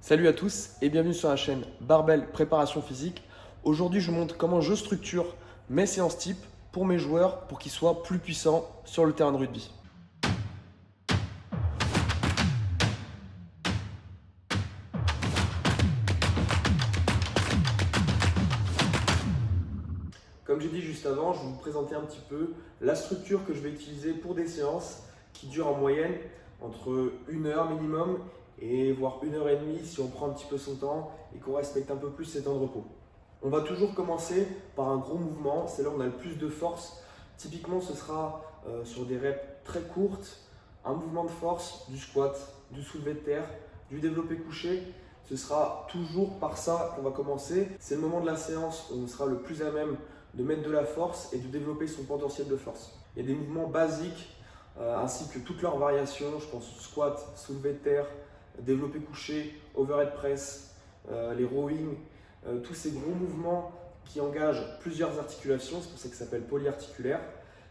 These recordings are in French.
Salut à tous et bienvenue sur la chaîne Barbell Préparation Physique. Aujourd'hui, je vous montre comment je structure mes séances type pour mes joueurs pour qu'ils soient plus puissants sur le terrain de rugby. Comme j'ai dit juste avant, je vais vous présenter un petit peu la structure que je vais utiliser pour des séances qui durent en moyenne entre 1 heure minimum et voire 1 heure et demie si on prend un petit peu son temps et qu'on respecte un peu plus ses temps de repos. On va toujours commencer par un gros mouvement, c'est là où on a le plus de force. Typiquement, ce sera sur des reps très courtes, un mouvement de force, du squat, du soulevé de terre, du développé couché. Ce sera toujours par ça qu'on va commencer. C'est le moment de la séance où on sera le plus à même de mettre de la force et de développer son potentiel de force. Il y a des mouvements basiques ainsi que toutes leurs variations. Je pense squat, soulevé de terre, développé couché, overhead press, les rowing, tous ces gros mouvements qui engagent plusieurs articulations, c'est pour ça que ça s'appelle polyarticulaire.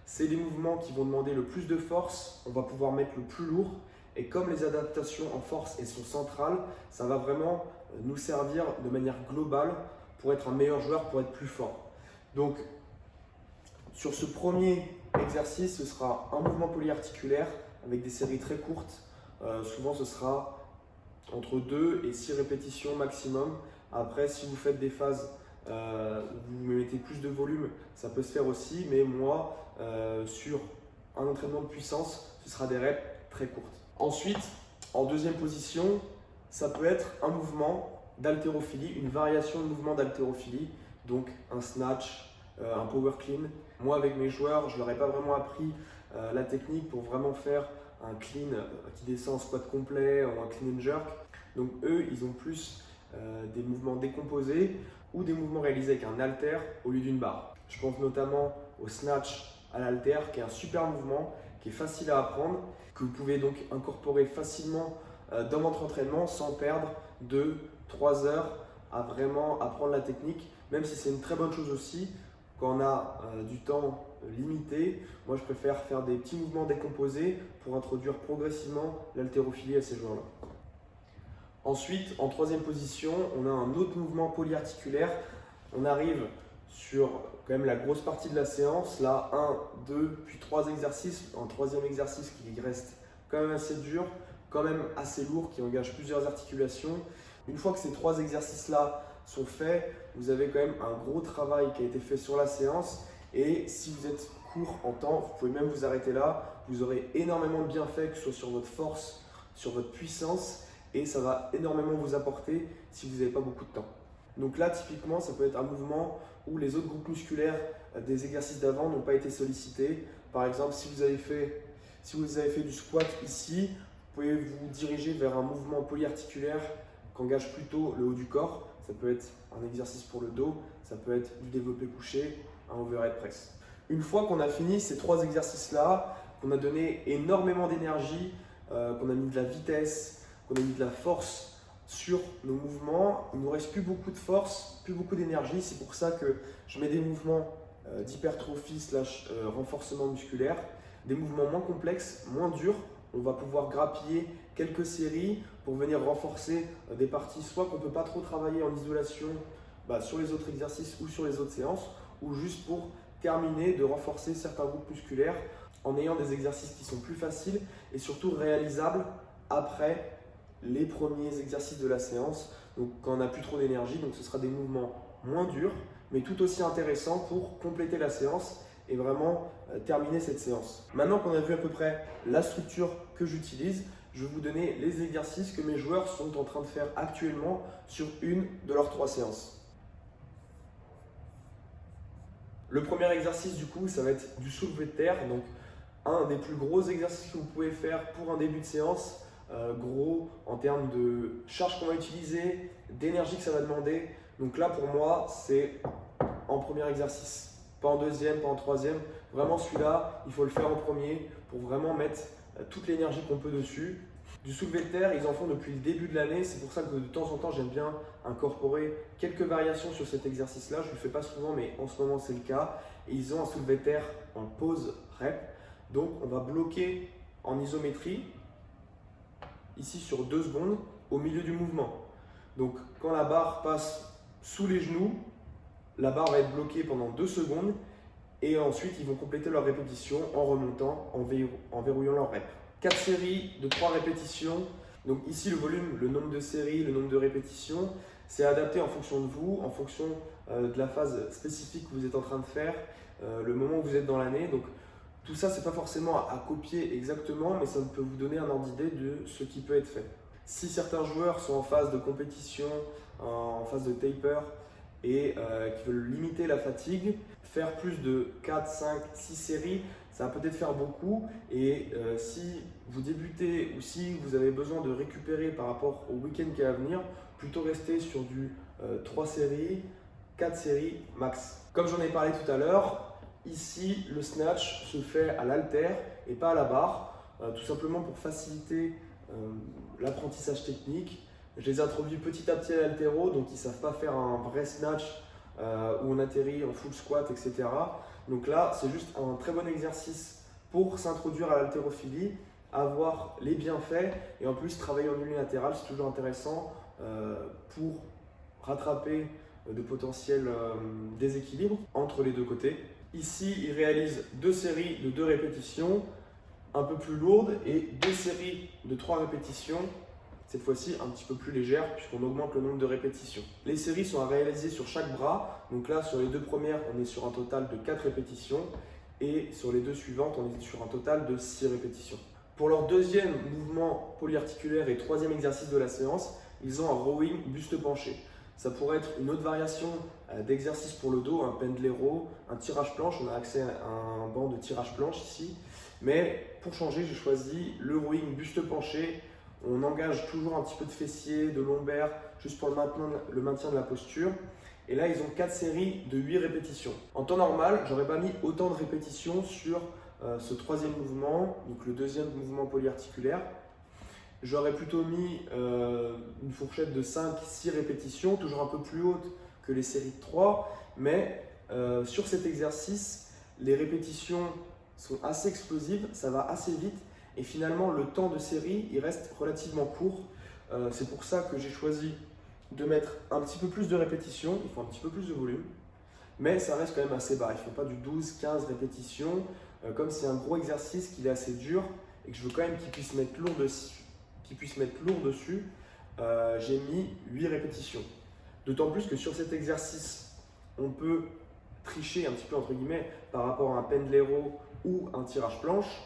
C'est des mouvements qui vont demander le plus de force, on va pouvoir mettre le plus lourd. Et comme les adaptations en force elles sont centrales, ça va vraiment nous servir de manière globale pour être un meilleur joueur, pour être plus fort. Donc, sur ce premier exercice, ce sera un mouvement polyarticulaire avec des séries très courtes. Souvent, ce sera entre 2 et 6 répétitions maximum. Après, si vous faites des phases où vous mettez plus de volume, ça peut se faire aussi. Mais moi, sur un entraînement de puissance, ce sera des reps très courtes. Ensuite, en deuxième position, ça peut être un mouvement d'haltérophilie, une variation de mouvement d'haltérophilie. Donc un snatch, un power clean. Moi, avec mes joueurs, je ne leur ai pas vraiment appris la technique pour vraiment faire un clean qui descend en squat complet ou un clean and jerk. Donc eux, ils ont plus des mouvements décomposés ou des mouvements réalisés avec un halter au lieu d'une barre. Je pense notamment au snatch à l'halter qui est un super mouvement, qui est facile à apprendre, que vous pouvez donc incorporer facilement dans votre entraînement sans perdre 2-3 heures à vraiment apprendre la technique, même si c'est une très bonne chose aussi. Quand on a du temps limité, moi je préfère faire des petits mouvements décomposés pour introduire progressivement l'haltérophilie à ces joueurs-là. Ensuite, en troisième position, on a un autre mouvement polyarticulaire. On arrive sur quand même la grosse partie de la séance. Là, 1, 2, puis 3 exercices. Un troisième exercice qui reste quand même assez dur, quand même assez lourd, qui engage plusieurs articulations. Une fois que ces 3 exercices-là sont faits, vous avez quand même un gros travail qui a été fait sur la séance. Et si vous êtes court en temps, vous pouvez même vous arrêter là. Vous aurez énormément de bienfaits, que ce soit sur votre force, sur votre puissance. Et ça va énormément vous apporter si vous n'avez pas beaucoup de temps. Donc là, typiquement, ça peut être un mouvement où les autres groupes musculaires des exercices d'avant n'ont pas été sollicités. Par exemple, si vous avez fait du squat ici, vous pouvez vous diriger vers un mouvement polyarticulaire qui engage plutôt le haut du corps. Ça peut être un exercice pour le dos, ça peut être du développé couché, un overhead press. Une fois qu'on a fini ces 3 exercices-là, qu'on a donné énormément d'énergie, qu'on a mis de la vitesse, qu'on a mis de la force sur nos mouvements, il ne nous reste plus beaucoup de force, plus beaucoup d'énergie. C'est pour ça que je mets des mouvements d'hypertrophie / renforcement musculaire, des mouvements moins complexes, moins durs. On va pouvoir grappiller quelques séries pour venir renforcer des parties soit qu'on ne peut pas trop travailler en isolation sur les autres exercices ou sur les autres séances, ou juste pour terminer de renforcer certains groupes musculaires en ayant des exercices qui sont plus faciles et surtout réalisables après les premiers exercices de la séance, donc quand on n'a plus trop d'énergie. Donc ce sera des mouvements moins durs, mais tout aussi intéressants pour compléter la séance et vraiment terminer cette séance. Maintenant qu'on a vu à peu près la structure que j'utilise, je vais vous donner les exercices que mes joueurs sont en train de faire actuellement sur une de leurs 3 séances. Le premier exercice du coup, ça va être du soulevé de terre, donc un des plus gros exercices que vous pouvez faire pour un début de séance. Gros en termes de charge qu'on va utiliser, d'énergie que ça va demander. Donc là pour moi c'est en premier exercice, pas en deuxième, pas en troisième. Vraiment celui-là, il faut le faire en premier pour vraiment mettre toute l'énergie qu'on peut dessus. Du soulevé de terre, ils en font depuis le début de l'année. C'est pour ça que de temps en temps j'aime bien incorporer quelques variations sur cet exercice-là. Je ne le fais pas souvent mais en ce moment c'est le cas. Et ils ont un soulevé de terre en pause rep. Donc on va bloquer en isométrie ici sur 2 secondes au milieu du mouvement. Donc quand la barre passe sous les genoux, la barre va être bloquée pendant 2 secondes et ensuite ils vont compléter leur répétition en remontant, en verrouillant leur rep. 4 séries de 3 répétitions. Donc ici le volume, le nombre de séries, le nombre de répétitions, c'est adapté en fonction de vous, en fonction de la phase spécifique que vous êtes en train de faire, le moment où vous êtes dans l'année. Donc tout ça, c'est pas forcément à copier exactement, mais ça peut vous donner un ordre d'idée de ce qui peut être fait. Si certains joueurs sont en phase de compétition, en phase de taper et qui veulent limiter la fatigue, faire plus de 4, 5, 6 séries, ça va peut-être faire beaucoup. Et si vous débutez ou si vous avez besoin de récupérer par rapport au week-end qui est à venir, plutôt rester sur du 3 séries, 4 séries max. Comme j'en ai parlé tout à l'heure, ici le snatch se fait à l'haltère et pas à la barre, tout simplement pour faciliter l'apprentissage technique. Je les introduis petit à petit à l'haltéro, donc ils ne savent pas faire un vrai snatch où on atterrit en full squat, etc. Donc là, c'est juste un très bon exercice pour s'introduire à l'haltérophilie, avoir les bienfaits et en plus travailler en unilatéral, c'est toujours intéressant pour rattraper de potentiels déséquilibres entre les deux côtés. Ici, il réalise 2 séries de 2 répétitions, un peu plus lourdes, et 2 séries de 3 répétitions, cette fois-ci un petit peu plus légères puisqu'on augmente le nombre de répétitions. Les séries sont à réaliser sur chaque bras, donc là sur les 2 premières, on est sur un total de 4 répétitions, et sur les 2 suivantes, on est sur un total de 6 répétitions. Pour leur deuxième mouvement polyarticulaire et troisième exercice de la séance, ils ont un rowing buste penché. Ça pourrait être une autre variation d'exercice pour le dos, un pendlero, un tirage planche. On a accès à un banc de tirage planche ici. Mais pour changer, j'ai choisi le rowing buste penché. On engage toujours un petit peu de fessier, de lombaire, juste pour le maintien de la posture. Et là, ils ont 4 séries de 8 répétitions. En temps normal, j'aurais pas mis autant de répétitions sur ce troisième mouvement, donc le deuxième mouvement polyarticulaire. J'aurais plutôt mis une fourchette de 5-6 répétitions, toujours un peu plus haute que les séries de 3. Mais sur cet exercice, les répétitions sont assez explosives, ça va assez vite. Et finalement, le temps de série, il reste relativement court. C'est pour ça que j'ai choisi de mettre un petit peu plus de répétitions. Il faut un petit peu plus de volume. Mais ça reste quand même assez bas. Il ne faut pas du 12-15 répétitions. Comme c'est un gros exercice, qu'il est assez dur et que je veux quand même qu'il puisse mettre lourd dessus, j'ai mis 8 répétitions. D'autant plus que sur cet exercice, on peut tricher un petit peu entre guillemets par rapport à un pendlero ou un tirage planche.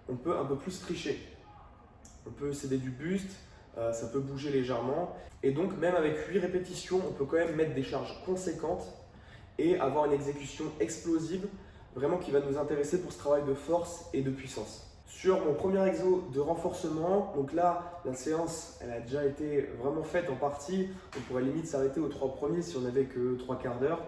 On peut un peu plus tricher. On peut céder du buste, ça peut bouger légèrement. Et donc même avec 8 répétitions, on peut quand même mettre des charges conséquentes et avoir une exécution explosive, vraiment qui va nous intéresser pour ce travail de force et de puissance. Sur mon premier exo de renforcement, donc là, la séance, elle a déjà été vraiment faite en partie. On pourrait limite s'arrêter aux 3 premiers si on n'avait que 3 quarts d'heure.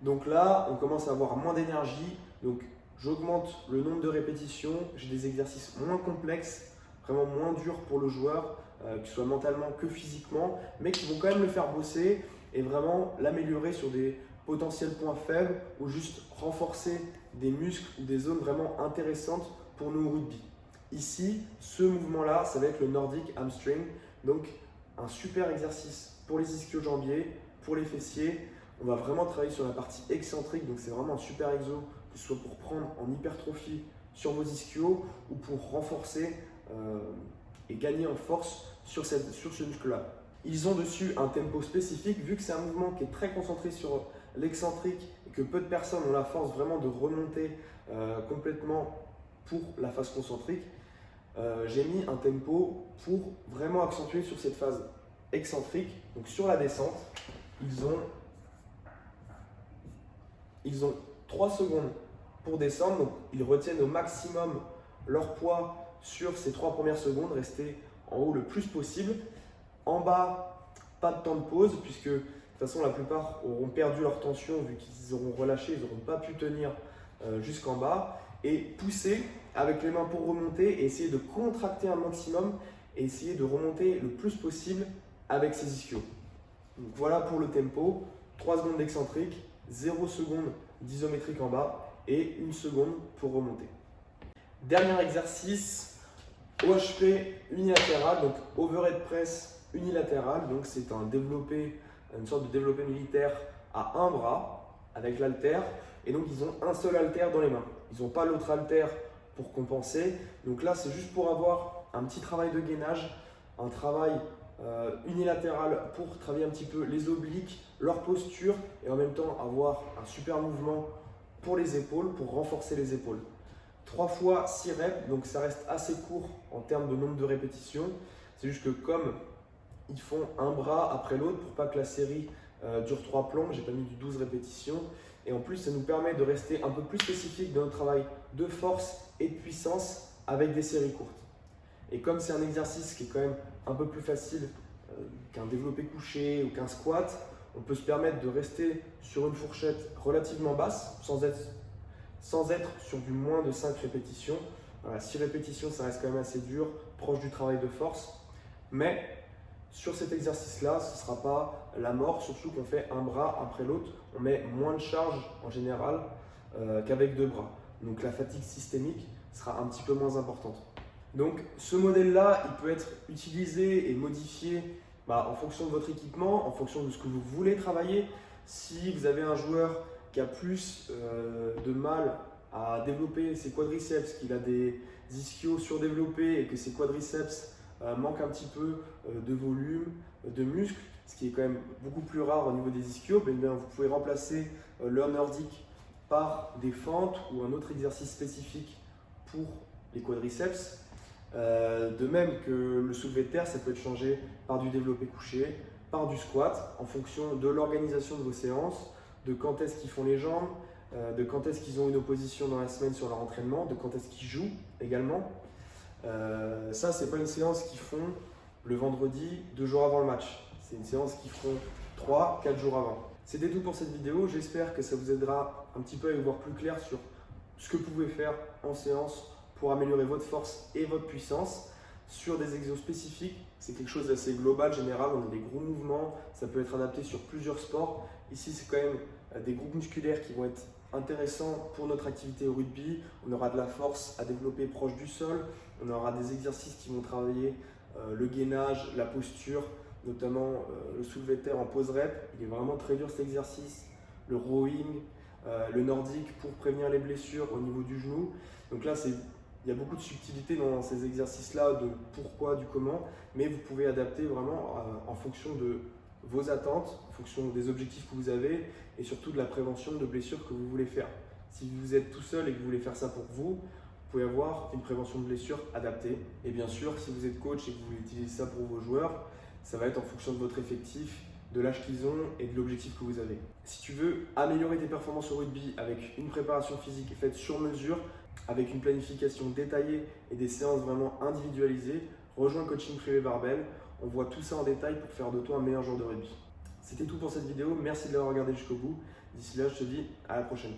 Donc là, on commence à avoir moins d'énergie. Donc j'augmente le nombre de répétitions. J'ai des exercices moins complexes, vraiment moins durs pour le joueur, que ce soit mentalement que physiquement, mais qui vont quand même le faire bosser et vraiment l'améliorer sur des potentiels points faibles ou juste renforcer des muscles ou des zones vraiment intéressantes pour nous au rugby. Ici, ce mouvement-là, ça va être le Nordic Hamstring. Donc, un super exercice pour les ischio-jambiers, pour les fessiers. On va vraiment travailler sur la partie excentrique. Donc, c'est vraiment un super exo, que ce soit pour prendre en hypertrophie sur vos ischios ou pour renforcer et gagner en force sur ce muscle-là. Ils ont dessus un tempo spécifique, vu que c'est un mouvement qui est très concentré sur l'excentrique et que peu de personnes ont la force vraiment de remonter complètement pour la phase concentrique. J'ai mis un tempo pour vraiment accentuer sur cette phase excentrique. Donc sur la descente, ils ont 3 secondes pour descendre. Donc ils retiennent au maximum leur poids sur ces 3 premières secondes, rester en haut le plus possible. En bas, pas de temps de pause puisque de toute façon la plupart auront perdu leur tension vu qu'ils auront relâché, ils n'auront pas pu tenir jusqu'en bas. Et pousser avec les mains pour remonter et essayer de contracter un maximum et essayer de remonter le plus possible avec ses ischios. Donc voilà pour le tempo, 3 secondes d'excentrique, 0 secondes d'isométrique en bas et 1 seconde pour remonter. Dernier exercice, OHP unilatéral, donc overhead press unilatéral, donc c'est une sorte de développé militaire à un bras avec l'haltère, et donc ils ont un seul haltère dans les mains. Ils n'ont pas l'autre haltère pour compenser. Donc là, c'est juste pour avoir un petit travail de gainage, un travail unilatéral pour travailler un petit peu les obliques, leur posture, et en même temps avoir un super mouvement pour les épaules, pour renforcer les épaules. 3 fois 6 reps, donc ça reste assez court en termes de nombre de répétitions. C'est juste que comme ils font un bras après l'autre pour pas que la série dure 3 plombs, j'ai pas mis du 12 répétitions. Et en plus, ça nous permet de rester un peu plus spécifique dans notre travail de force et de puissance avec des séries courtes. Et comme c'est un exercice qui est quand même un peu plus facile qu'un développé couché ou qu'un squat, on peut se permettre de rester sur une fourchette relativement basse sans être sur du moins de 5 répétitions. Voilà, 6 répétitions, ça reste quand même assez dur, proche du travail de force. Mais sur cet exercice-là, ce ne sera pas la mort, surtout qu'on fait un bras après l'autre. On met moins de charge en général qu'avec 2 bras. Donc la fatigue systémique sera un petit peu moins importante. Donc ce modèle-là, il peut être utilisé et modifié en fonction de votre équipement, en fonction de ce que vous voulez travailler. Si vous avez un joueur qui a plus de mal à développer ses quadriceps, qu'il a des ischios surdéveloppés et que ses quadriceps manquent un petit peu de volume, de muscle, ce qui est quand même beaucoup plus rare au niveau des ischios, bien, vous pouvez remplacer le nordique par des fentes ou un autre exercice spécifique pour les quadriceps. De même que le soulevé de terre, ça peut être changé par du développé couché, par du squat, en fonction de l'organisation de vos séances, de quand est-ce qu'ils font les jambes, de quand est-ce qu'ils ont une opposition dans la semaine sur leur entraînement, de quand est-ce qu'ils jouent également. Ça, c'est pas une séance qu'ils font le vendredi 2 jours avant le match. C'est une séance qu'ils font 3-4 jours avant. C'était tout pour cette vidéo. J'espère que ça vous aidera un petit peu à y voir plus clair sur ce que vous pouvez faire en séance pour améliorer votre force et votre puissance. Sur des exos spécifiques, c'est quelque chose d'assez global, général. On a des gros mouvements, ça peut être adapté sur plusieurs sports. Ici, c'est quand même des groupes musculaires qui vont être intéressants pour notre activité au rugby. On aura de la force à développer proche du sol. On aura des exercices qui vont travailler le gainage, la posture, notamment le soulevé de terre en pause rep. Il est vraiment très dur cet exercice. Le rowing, le nordique pour prévenir les blessures au niveau du genou. Donc là, il y a beaucoup de subtilité dans ces exercices-là, de pourquoi, du comment, mais vous pouvez adapter vraiment en fonction de vos attentes, en fonction des objectifs que vous avez et surtout de la prévention de blessures que vous voulez faire. Si vous êtes tout seul et que vous voulez faire ça pour vous, vous pouvez avoir une prévention de blessures adaptée. Et bien sûr, si vous êtes coach et que vous voulez utiliser ça pour vos joueurs, ça va être en fonction de votre effectif, de l'âge qu'ils ont et de l'objectif que vous avez. Si tu veux améliorer tes performances au rugby avec une préparation physique faite sur mesure, avec une planification détaillée et des séances vraiment individualisées, rejoins le coaching privé Barbell. On voit tout ça en détail pour faire de toi un meilleur joueur de rugby. C'était tout pour cette vidéo. Merci de l'avoir regardé jusqu'au bout. D'ici là, je te dis à la prochaine.